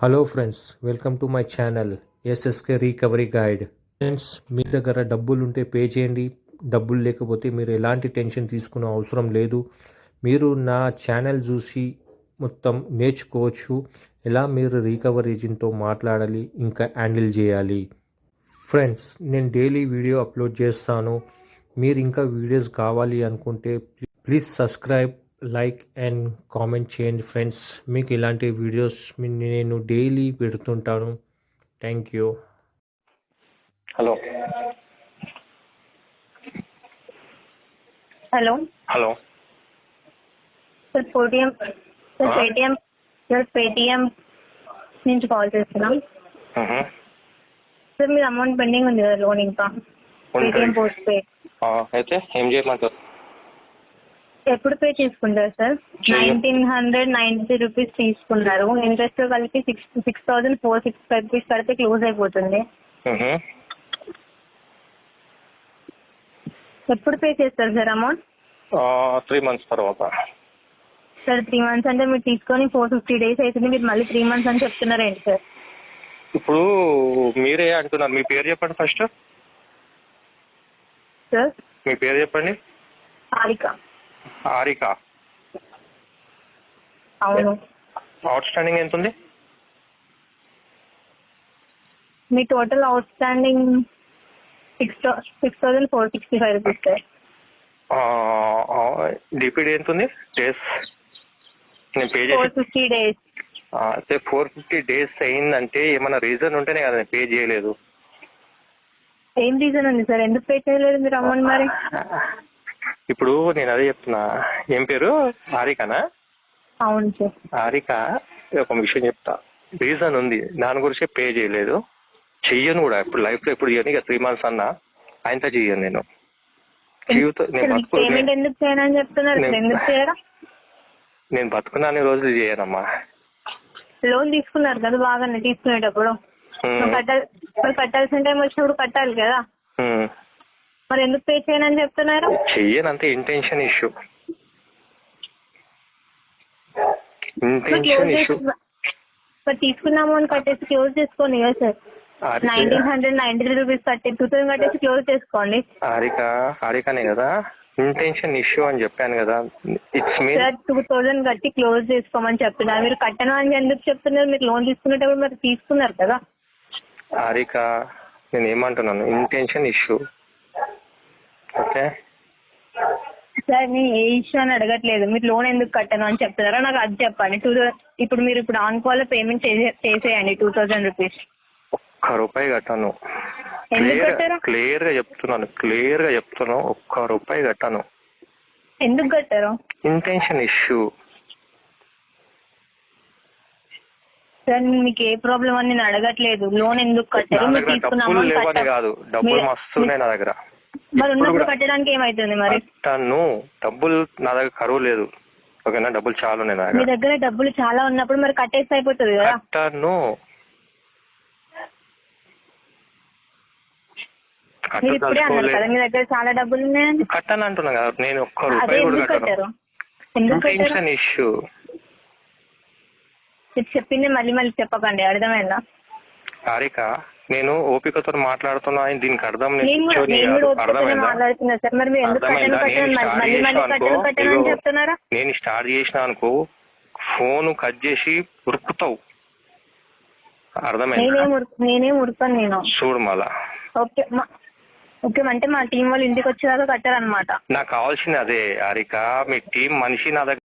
Hello friends, welcome to my channel SSK recovery guide. Friends, మీ దగ్గర డబ్బులుంటే pay చేయండి. డబ్బులు లేకపోతే మీరు ఎలాంటి టెన్షన్ తీసుకునే అవసరం లేదు. మీరు నా ఛానల్ చూసి మొత్తం నేర్చుకోవచ్చు, ఎలా మీరు రికవరీ ఏజెంట్తో మాట్లాడాలి, ఇంకా హ్యాండిల్ చేయాలి. ఫ్రెండ్స్, నేను డైలీ వీడియో అప్లోడ్ చేస్తాను. మీరు ఇంకా వీడియోస్ కావాలి అనుకుంటే please subscribe, like and comment చేయండి ఫ్రెండ్స్. మీకు ఇలాంటి వీడియోస్ నేను డైలీ పెడుతుంటాను. Thank you. Hello hello hello sir Paytm నుంచి కాల్ చేస్తున్నాం. సార్ మీరు అమౌంట్ పెండింగ్ ఉంది కదా, లోన్ ఇంకా పేటిఎం పోస్ట్ పే అయితే ఏం చేయమంటారు? ఎప్పుడు పే చేసుకుంటారు సార్? 1990 రూపీస్ తీసుకున్నారు. ఇంట్రెస్ట్ కలిపి 6,465 రూపీస్ కడితే క్లోజ్ అయిపోతుంది. ఎప్పుడు పే చేస్తారు సార్ అమౌంట్? 3 months తర్వాత. సార్ 3 months అంటే మీరు తీసుకొని 450 days అవుతుంది, మీరు మళ్ళీ 3 months అని చెప్తున్నారేంటి సార్? ఇప్పుడు మీరే అంటున్నారు. మీ పేరు చెప్పండి ఫస్ట్. సార్ మీ పేరు చెప్పండి. హారిక. అవును. అవుట్ స్టాండింగ్ ఎంత ఉంది? మీ total outstanding 6,465 rupees sir. DPD ఎంత ఉంది? డేస్ నేను పే చేసి 450 days. 450 days అయిందంటే ఏమైనా రీజన్ ఉంటేనే కదా నేను పే చేయలేదు. ఏం రీజన్ ఉంది సార్, ఎందుకు పే చేయలేదు మీరు అమౌంట్ మరి? ఇప్పుడు నేను అదే చెప్తున్నా. ఏం పేరు? హారికనా? అవును సార్. హారిక, ఒక విషయం చెప్తా. రీజన్ ఉంది, దాని గురించి పే చేయలేదు. చెయ్యను కూడా ఇప్పుడు లైఫ్ లో ఎప్పుడు చేయను. ఇక 3 months అన్నా ఆయనతో చెయ్యను నేను. పేమెంట్ ఎందుకు చేయనని చెప్తున్నారు, ఎందుకు చేయరా? నేను బతుకున్నాన్ని రోజులు చేయనమ్మా. లోన్ తీసుకున్నారు కదా బాగానే, తీసుకునేటప్పుడు కట్టాల్సిన టైం వచ్చినప్పుడు కట్టాలి కదా, మరి ఎందుకు పే చేయనని చెప్తున్నారు? చెయ్యను అంతే. Intention issue. మరి తీసుకున్న అమౌంట్ కట్టేసి క్లోజ్ చేసుకోండి కదా సార్. 1,993 రూపీస్ కట్టి 2,000 కట్టేసి క్లోజ్ చేసుకోండి. హారికనే కదా, ఇంటెన్షన్ ఇష్యూ అని చెప్పాను కదా. ఇట్స్ మీ 2,000 కట్టి క్లోజ్ చేసుకోమని చెప్తున్నారు. మీరు కట్టను అని ఎందుకు చెప్తున్నారు? మీరు లోన్ తీసుకునేటప్పుడు మరి తీసుకున్నారు కదా. హారిక, నేను ఏమంటున్నాను, ఇంటెన్షన్ ఇష్యూ. ఓకే సార్, నేను ఏ ఇష్యూ అని అడగట్లేదు. మీరు లోన్ ఎందుకు కట్టను అని చెప్తున్నారో నాకు అది చెప్పండి. ఇప్పుడు మీరు ఆన్ కాల్ లో పేమెంట్ చేసేయండి 2,000 రూపీస్. ₹1 కట్టాను. ఎందుకు కట్టారు? క్లియర్ గా చెప్తున్నాను. ₹1 కట్టాను. ఎందుకు కట్టారు? Intention issue. సార్, మీకు ఏ ప్రాబ్లం అని నేను అడగట్లేదు. లోన్ ఎందుకు కట్టారు? మీరు తీసుకున్న అమౌంట్ కాదు, డబ్బులు మస్తు ఉన్నాయి నా దగ్గర. మరి ఉన్నప్పుడు కట్టడానికి ఏమైతుంది మరి? డబ్బులు నా దగ్గర కరువు లేదు. ఓకేనా, డబ్బులు చాలా ఉన్నాయి నా దగ్గర. మీ దగ్గర డబ్బులు చాలా ఉన్నప్పుడు మరి కట్టేస్తే అయిపోతుంది కదా. మీరు ఇప్పుడే అన్నారు కదా మీ దగ్గర చాలా డబ్బులు ఉన్నాయని. కట్టాను అంటున్నా కదా నేను. ₹1 కూడా కట్టాను. Intention issue. చెప్పింది మళ్ళీ మళ్ళీ చెప్పకండి, అర్థమైందా? హారిక, నేను ఓపికతో మాట్లాడుతున్నా. దీనికి అర్థం మాట్లాడుతున్నా సార్. మరి మీరు ఎందుకు చెప్తున్నారా? నేను స్టార్ట్ చేసిన అనుకో, ఫోన్ కట్ చేసి ఉరుకుతావు. అర్థమైందా? నేనేం ఉరుకుతాను నేను. చూడు మళ్ళా. ఓకే అంటే మా టీం వాళ్ళు ఇంటికి వచ్చేదాకా కట్టారనమాట. నాకు కావాల్సింది అదే హారిక. మీ టీం మనిషి నా దగ్గర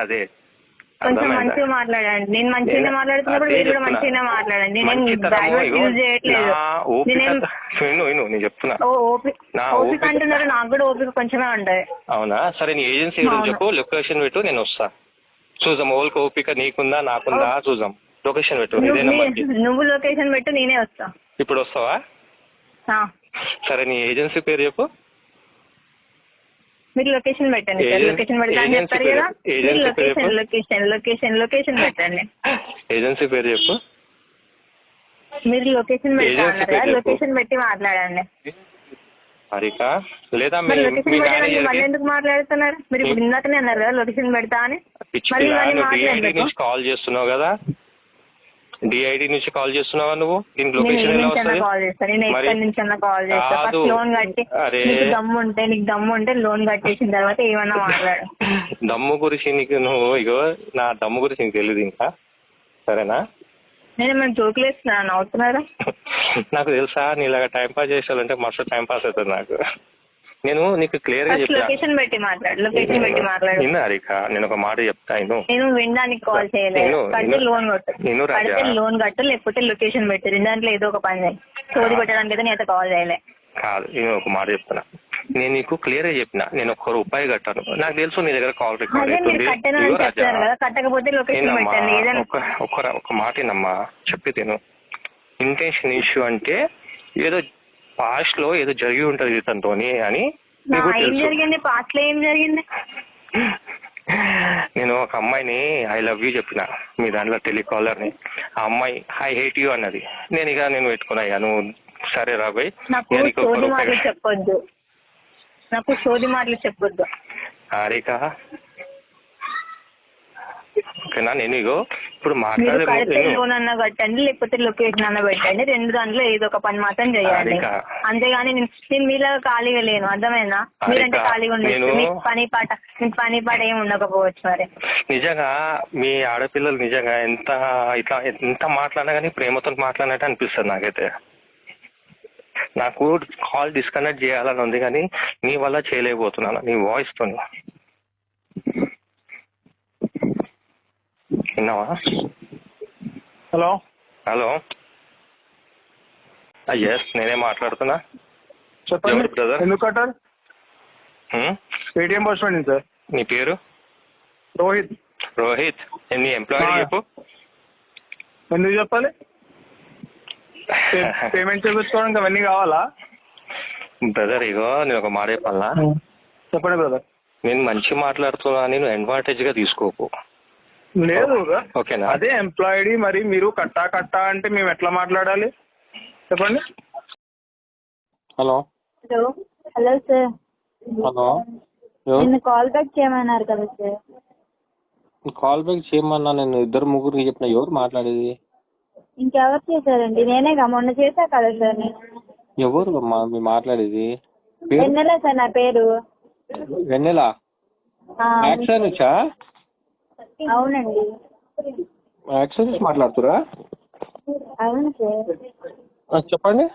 అదే. కొంచెం మంచిగా మాట్లాడండి. నేను మంచిగానే మాట్లాడుతున్నప్పుడు మీరు కూడా మంచిగానే మాట్లాడండి. నేను యూజ్ చేయట్లేదు. నేను చెప్తున్నా. ఓపిక అంటున్నారు, నాకు కూడా ఓపిక కొంచెమే ఉంటది. అవునా? సరే, నీ ఏజెన్సీ చెప్పు, లొకేషన్ పెట్టు, నేను వస్తా. చూద్దాం ఓల్కి ఓపిక నీకుందా నాకుందా చూద్దాం. లొకేషన్ పెట్టు. నువ్వు లొకేషన్ పెట్టు, నేనే వస్తా. ఇప్పుడు వస్తావా? సరే, నీ ఏజెన్సీ పేరు చెప్పు. మీరు లొకేషన్ పెట్టండి సార్. లొకేషన్ పెడతా అని చెప్తారు కదా. లొకేషన్ పెట్టండి. ఏజెన్సీ పేరు చెప్పు. మీరు లొకేషన్ పెడతా అన్నారు కదా, లొకేషన్ పెట్టి మాట్లాడండి. హరిక లేదా మరి మీ లొకేషన్ పెట్టడానికి మళ్ళీ మేనేజర్ ఎందుకు మాట్లాడుతున్నారు? మీరు ఇప్పుడు ఇందాకనే అన్నారు కదా లొకేషన్ పెడతా అని. పిచ్చి మళ్ళీ పిల్ల, ఇవన్నీ నువ్వు డిఐడి మాట్లాడలేదు. నుంచి కాల్ చేస్తున్నావు కదా, డిఐడి నుంచి కాల్ చేస్తున్నావా నువ్వు? దీనికి నేను లొకేషన్ ఏ ఎలా నుంచి అన్నా వస్తుంది? కాల్ చేస్తాను, నేను మరి ఎక్కడి నుంచి అన్నా కాల్ చేస్తా. కాదు. ఫస్ట్ లోన్ కట్టి అరే నీకు దమ్ము ఉంటే లోన్ కట్టేసిన తర్వాత ఏమన్నా మాట్లాడు. దమ్ము గురించి నీకు నువ్వు ఇగో నా దమ్ము గురించి నీకు తెలియదు ఇంకా, సరేనా? నేను ఏమైనా జోకులు వేస్తున్నాను, అవుతున్నారా? నాకు తెలుసా నీలాగా టైం పాస్ చేసాలంటే మస్తు టైం పాస్ అవుతుంది నాకు. నేను నీకు క్లియర్ గా ఫస్ట్ చెప్పా. లొకేషన్ పెట్టి మాట్లాడు. నిన్న హరిక నేను ఒక మాట చెప్తా. నేను వినడానికి కాల్ చేయలేదు. కడితే లోన్ కట్టు, కడితే లోన్ కట్టు, లేకపోతే లొకేషన్ పెట్టు. రెండాంట్లో ఏదో ఒక పని చేయి. చోరీ పెట్టడానికి అయితే నేను కాల్ చేయలే. కాదు, నేను ఒక మాట చెప్తున్నా. నేను నీకు క్లియర్ గా చెప్పిన నేను ₹1 కట్టాను. నాకు తెలుసు నీ దగ్గర కాల్ రికార్డ్ అదే మీరు అవుతుంది. కట్టను అని చెప్తారు కదా, కట్టకపోతే లొకేషన్ పెట్టండి. ఏదైనా ఒక మాటేనమ్మా చెప్పి తిను. ఇంటెన్షన్ ఇష్యూ అంటే ఏదో పాస్ట్ లో ఏదో జరిగి ఉంటది తనతోని అని నీకు ఏం తెలుసు. జరిగింది పాస్ట్ లో? ఏం జరిగింది? నేను ఒక అమ్మాయిని ఐ లవ్ యూ చెప్పిన మీ దాంట్లో టెలికాలర్ ని. ఆ అమ్మాయి ఐ హేట్ యూ అన్నది. నేను పెట్టుకున్నా. నువ్వు సరే రాబోయ్, నాకు సోది మాటలు చెప్పొద్దు, నాకు సోది మాటలు చెప్పొద్దు. హారిక ఓకేనా? నేను ఇగో ఇప్పుడు మీరు కడితే మాట్లాడే లోన్ అన్నా కట్టండి, లేకపోతే లొకేషన్ అన్నా పెట్టండి. రెండు దాంట్లో ఏదో ఒక పని మాత్రం చేయండి. అంతేగాని నేను మీలాగా ఖాళీగా లేను, అర్థమైందా? మీరంటే ఖాళీగా ఉండొచ్చు, మీకు పని పాట ఏమి ఉండకపోవచ్చు. మరి నిజంగా మీ ఆడపిల్లలు నిజంగా ఎంత మాట్లాడినా కానీ ప్రేమతో మాట్లాడినట్టు అనిపిస్తుంది నాకైతే. నాకు కాల్ డిస్కనెక్ట్ చేయాలని ఉంది కానీ నీ వల్ల చేయలేకపోతున్నాను, నీ వాయిస్ తోని. విన్నావా? హలో హలో, ఎస్ నేనే మాట్లాడుతున్నా. చెప్పండి ఎవరు బ్రదర్? ఎందుకు కట్టారు? Paytm bus stand sir. నీ పేరు? రోహిత్. రోహిత్. నీ ఎంప్లాయీ చెప్పు. ఎందుకు చెప్పాలి? పేమెంట్ చేయించుకోవడానికి అవన్నీ కావాలా? బ్రదర్ ఇగో నేను ఒక మాట చెప్పాలా? చెప్పండి బ్రదర్. నేను మంచి మాట్లాడుతున్నా అని నువ్వు అడ్వాంటేజ్ గా తీసుకోకు. లేదు ఓకేనా? అదే ఎంప్లాయిడీ. మరి మీరు కట్టా అంటే మేము ఎట్లా మాట్లాడాలి చెప్పండి. హలో హలో సార్, హలో, నిన్ను కాల్ బ్యాక్ చేయమన్నారు కదా సార్. కాల్ బ్యాక్ చేయమన్నా నేను 2-3 చెప్పిన. ఎవరు మాట్లాడేది? ఇంకెవరు చేశారండి? నేనేగా మొన్న చేశా కదా సార్. నేను ఎవరు మీరు మాట్లాడేది? వెన్నెల సార్ నా పేరు. వెన్నెల యాక్షన్ నుంచా? అవునండి. యాక్షన్ నుంచి మాట్లాడుతురా? అవును సార్. చెప్పండి.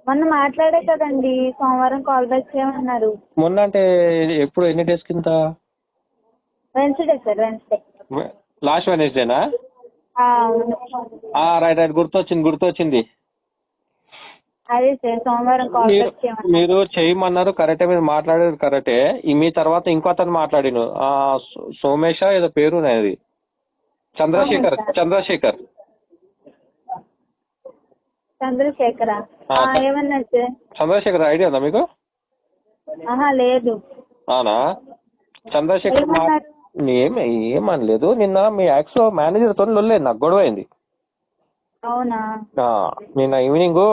మొన్న మాట్లాడే కదండి, సోమవారం కాల్ బ్యాక్ చేయమన్నారు. మొన్న అంటే ఎప్పుడు, ఎన్ని డేస్ కింద? Wednesday sir, Wednesday. లాస్ట్ వెనస్డేనా? అవును. రైట్ గుర్తొచ్చింది. అదే సార్, సోమవారం కాల్ బ్యాక్ చేయమన్నారు. మీరు చేయమన్నారు కరెక్టే, మీరు మాట్లాడేది కరెక్టే. మీ తర్వాత ఇంకో అతను మాట్లాడిను, సోమేష ఏదో పేరు అది, చంద్రశేఖర్. ఏమన్నారు సార్? చంద్రశేఖర్ ఐడియా ఉందా మీకు? లేదు. అవునా? చంద్రశేఖర్ ఏమనలేదు. నిన్న మీ యాక్స్ మేనేజర్ తో లొల్లేదు, నాకు గొడవ అయింది. అవునా? నిన్న ఈవినింగ్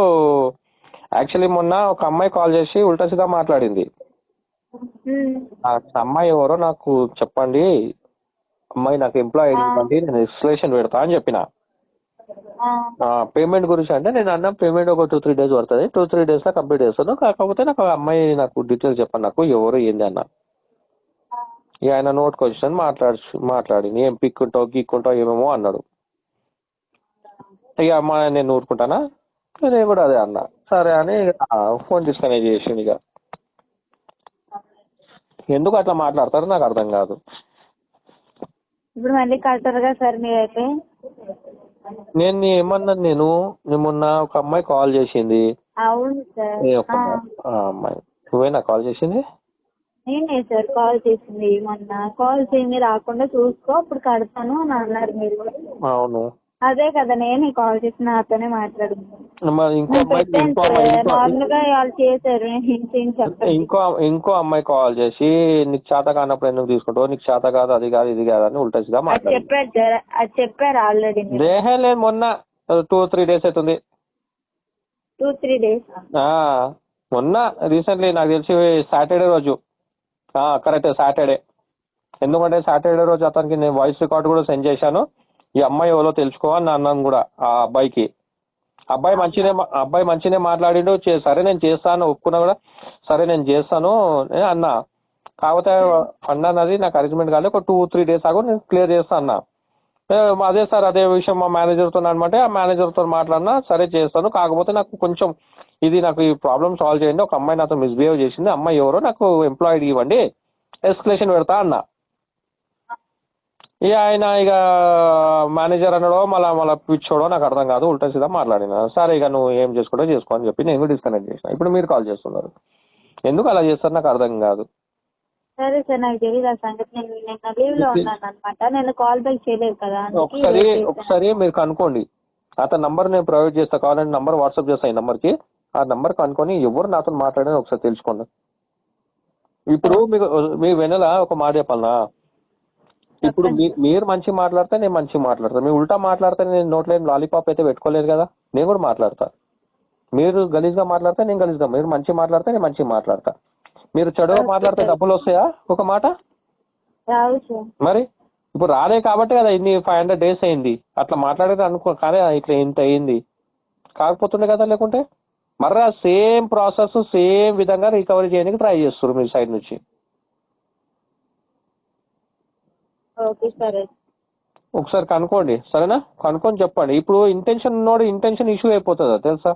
యాక్చువల్లీ మొన్న ఒక అమ్మాయి కాల్ చేసి ఉల్టా సీదా మాట్లాడింది. ఆ అమ్మాయి ఎవరో నాకు చెప్పండి, అమ్మాయి నాకు ఎంప్లాయ్ ఇవ్వండి, నేను ఎక్స్ప్లెనేషన్ పెడతా అని చెప్పిన. పేమెంట్ గురించి అంటే నేను అన్నా పేమెంట్ ఒక 2-3 days పడుతుంది, 2-3 days లో కంప్లీట్ చేస్తాను. కాకపోతే నాకు అమ్మాయి నాకు డీటెయిల్స్ చెప్పండి, నాకు ఎవరు ఏంది అన్న. ఇక ఆయన నోట్కి వచ్చిన మాట్లాడి ఏం గీక్కుంటావు ఏమేమో అన్నాడు. ఇక అమ్మ నేను ఊరుకుంటానా, నేను కూడా అదే అన్నా. సరే అని ఫోన్ డిస్కనెక్ట్ చేసింది. ఇక ఎందుకు అట్లా మాట్లాడతారో నాకు అర్థం కాదు. ఇప్పుడు మళ్ళీ కడతారుగా సార్ మీరైతే? నేను ఏమన్నాను, నేను మొన్న ఒక అమ్మాయి కాల్ చేసింది. అవును సార్. అమ్మాయి నువ్వేనా కాల్ చేసింది? నేనే సార్ కాల్ చేసింది. మొన్న కాల్ చేయండి, రాకుండా చూసుకో అప్పుడు కడతాను అని అన్నారు మీరు. అవును, అదే కదా నేనే కాల్ చేసి నాతోనే మాట్లాడింది. నార్మల్గా వాళ్ళు చేశారు. ఇంకో అమ్మాయి కాల్ చేసి నీకు చేత కానప్పుడు ఎందుకు తీసుకుంటావు, నీకు చేత కాదు అది కాదు ఇది కాదు అని ఉల్టా చెప్పారు సార్. అది చెప్పారు ఆల్రెడీ. దేహం లేదు, మొన్న 2-3 days అవుతుంది. 2-3 days. మొన్న రీసెంట్లీ నాకు తెలిసి సాటర్డే రోజు, కరెక్ట్ సాటర్డే. ఎందుకంటే సాటర్డే రోజు అతనికి నేను వాయిస్ రికార్డ్ కూడా సెండ్ చేశాను. ఈ అమ్మాయి ఎవరో తెలుసుకో అని అన్నాను కూడా ఆ అబ్బాయికి. అబ్బాయి మంచినే మాట్లాడిండు. సరే నేను చేస్తాను ఒప్పుకున్నా కూడా, సరే నేను చేస్తాను అన్నా. కాకపోతే ఫండ్ అన్నది నాకు అరేంజ్మెంట్ కాలేదు, ఒక 2-3 days ఆగు నేను క్లియర్ చేస్తా అన్నా. అదే సార్ అదే విషయం మా మేనేజర్తో అనమాట. ఆ మేనేజర్తో మాట్లాడినా, సరే చేస్తాను, కాకపోతే నాకు కొంచెం నాకు ఈ ప్రాబ్లమ్ సాల్వ్ చేయండి. ఒక అమ్మాయి నాతో మిస్బిహేవ్ చేసింది, అమ్మాయి ఎవరో నాకు ఎంప్లాయిడ్ ఇవ్వండి, ఎస్కలేషన్ పెడతా అన్నా. ఆయన మేనేజర్ అన్నాడో మళ్ళా పిచ్చోడో నాకు అర్థం కాదు, ఉల్టా సీదా మాట్లాడినా. సరే నువ్వు ఏం చేసుకో అని చెప్పి నేను డిస్కనెక్ట్ చేసిన. ఇప్పుడు మీరు కాల్ చేస్తున్నారు, ఎందుకు అలా చేస్తారు నాకు అర్థం కాదు. సరే సార్, నాకు తెలియదు ఆ సంగతి. నేను లీవ్ లో ఉన్నాను అనమాట, నేను కాల్ బ్యాక్ చేయలేదు కదా. ఒకసారి మీరు కనుక్కోండి. అతని నంబర్ నేను ప్రొవైడ్ చేస్తా, కావాలంటే నంబర్ వాట్సాప్ చేస్తా. ఈ నంబర్కి ఆ నంబర్ కనుక్కొని ఎవరు నాతో మాట్లాడని ఒకసారి తెలుసుకోండి. ఇప్పుడు మీ వెనల ఒక మాట చెప్పాలనా, ఇప్పుడు మీరు మంచి మాట్లాడితే నేను మంచి మాట్లాడతా, మీరు ఉల్టా మాట్లాడితే నేను నోట్లో లాలీపాప్ అయితే పెట్టుకోలేదు కదా, నేను కూడా మాట్లాడతా. మీరు గలీజ్గా మాట్లాడితే నేను గలీజ్గా, మీరు మంచి మాట్లాడితే నేను మంచి మాట్లాడతా. మీరు చెడుగా మాట్లాడితే డబ్బులు వస్తాయా? ఒక మాట మరి ఇప్పుడు రాలే కాబట్టి కదా ఇన్ని 500 days అయింది. అట్లా మాట్లాడేది అనుకో, కానీ ఇట్లా ఇంత అయింది కాకపోతుండే కదా. లేకుంటే మర్రా సేమ్ ప్రాసెస్ సేమ్ విధంగా రికవరీ చేయడానికి ట్రై చేస్తారు మీ సైడ్ నుంచి. ఒకసారి కనుక్కోండి, సరేనా? కనుక్కొని చెప్పండి. ఇప్పుడు ఇంటెన్షన్ ఉన్నోడు ఇంటెన్షన్ ఇష్యూ అయిపోతుందా తెలుసా?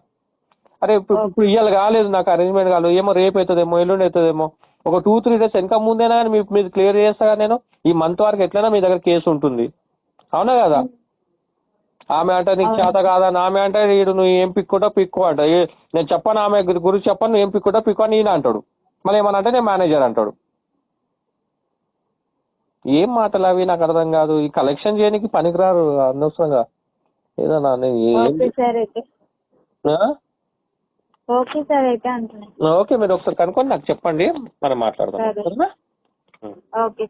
అరే ఇప్పుడు ఇవాళ కాలేదు, నాకు అరేంజ్మెంట్ కాలేదు, ఏమో రేపు అవుతుందేమో, ఎల్లుండి అవుతుందేమో, ఒక 2-3 days వెనక ముందేనా కానీ మీరు క్లియర్ చేస్తా కదా. నేను ఈ మంత్ వరకు ఎట్లైనా మీ దగ్గర కేసు ఉంటుంది, అవునా కదా? ఆమె అంటే నీకు చేత కాదా, ఆమె అంటే నువ్వు ఏం పిక్కు అంట. నేను చెప్పాను ఆమె గురించి చెప్పాను, నువ్వు ఏం పిక్కు అని ఈయన అంటాడు. మళ్ళీ ఏమన్నా అంటే నేను మేనేజర్ అంటాడు. ఏం మాటలు అవి నాకు అర్థం కాదు. ఈ కలెక్షన్ చేయడానికి పనికిరారు అనవసరంగా ఏదన్నా. ఓకే, మీరు ఒకసారి కనుక్కొని నాకు చెప్పండి, మనం మాట్లాడదాం. ఓకే.